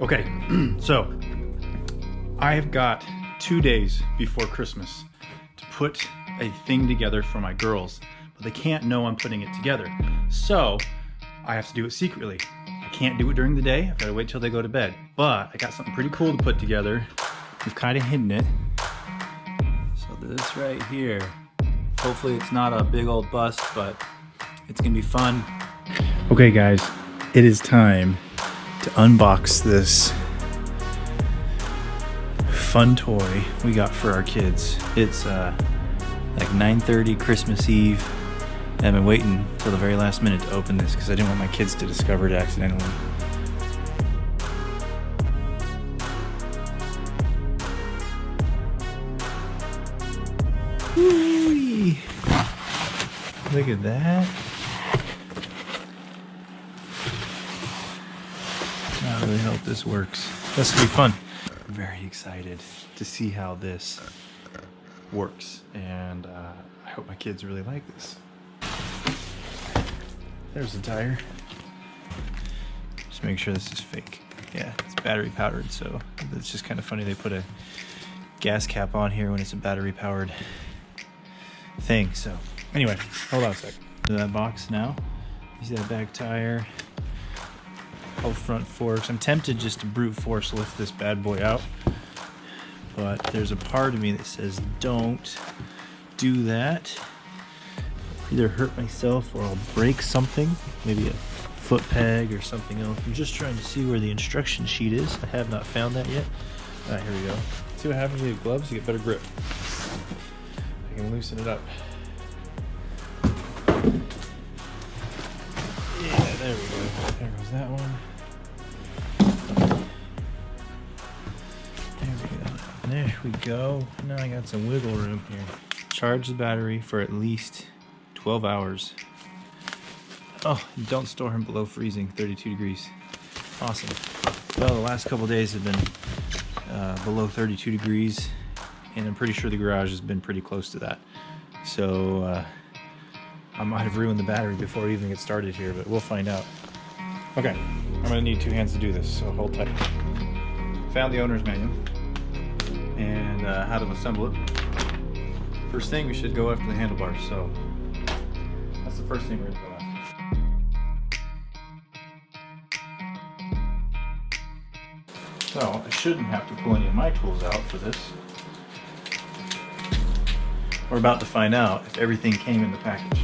Okay, so I've got 2 days before Christmas to put a thing together for my girls, but they can't know I'm putting it together. So I have to do it secretly. I can't do it during the day. I've got to wait till they go to bed. But I got something pretty cool to put together. We've kind of hidden it. So this right here, hopefully it's not a big old bust, but it's gonna be fun. Okay guys, it is time to unbox this fun toy we got for our kids. It's like 9:30 Christmas Eve. I've been waiting till the very last minute to open this because I didn't want my kids to discover it accidentally. Whee! Look at that. I really hope this works. This will be fun. I'm very excited to see how this works, and I hope my kids really like this. There's the tire. Just make sure this is fake. Yeah, it's battery powered, so it's just kind of funny they put a gas cap on here when it's a battery powered thing. So anyway, hold on a sec. To that box now. You see that back tire, all front forks. I'm tempted just to brute force lift this bad boy out, but there's a part of me that says don't do that. Either hurt myself or I'll break something, maybe a foot peg or something else. I'm just trying to see where the instruction sheet is. I have not found that yet. All right, here we go. See what happens when you get gloves? You get better grip. I can loosen it up. Yeah, there we go. There goes that one. There we go. Now I got some wiggle room here. Charge the battery for at least 12 hours. Oh, don't store them below freezing, 32 degrees. Awesome. Well, the last couple days have been below 32 degrees, and I'm pretty sure the garage has been pretty close to that. So I might have ruined the battery before we even get started here, but we'll find out. Okay, I'm gonna need 2 hands to do this, so hold tight. Found the owner's manual and how to assemble it. First thing, we should go after the handlebars, so that's the first thing we're gonna go after. So I shouldn't have to pull any of my tools out for this. We're about to find out if everything came in the package.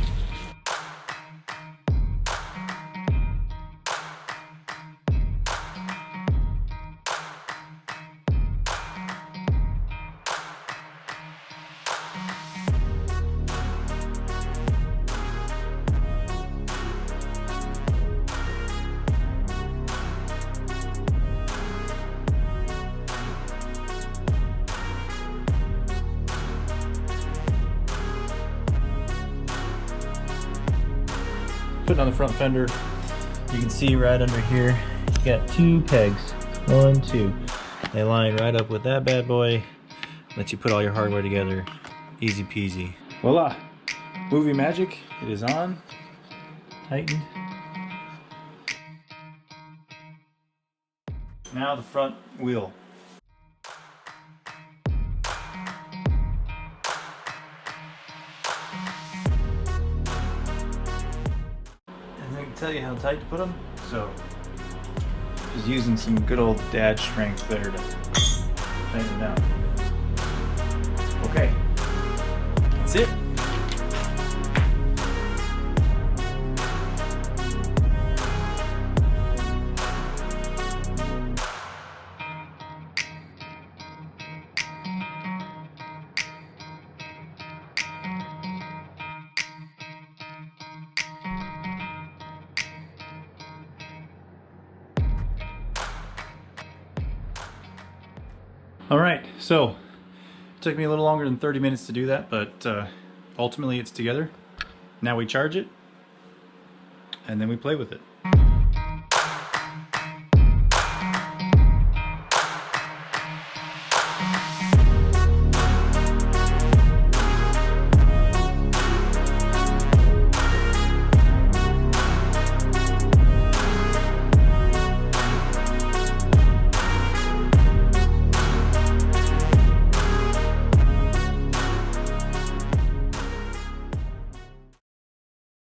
Putting on the front fender, you can see right under here, you got 2 pegs. 1, 2. They line right up with that bad boy. Lets you put all your hardware together. Easy peasy. Voila! Movie magic. It is on. Tightened. Now the front wheel. I can tell you how tight to put them, so just using some good old dad strength there to tighten them down. Okay, that's it. All right, so it took me a little longer than 30 minutes to do that, but ultimately it's together. Now we charge it, and then we play with it.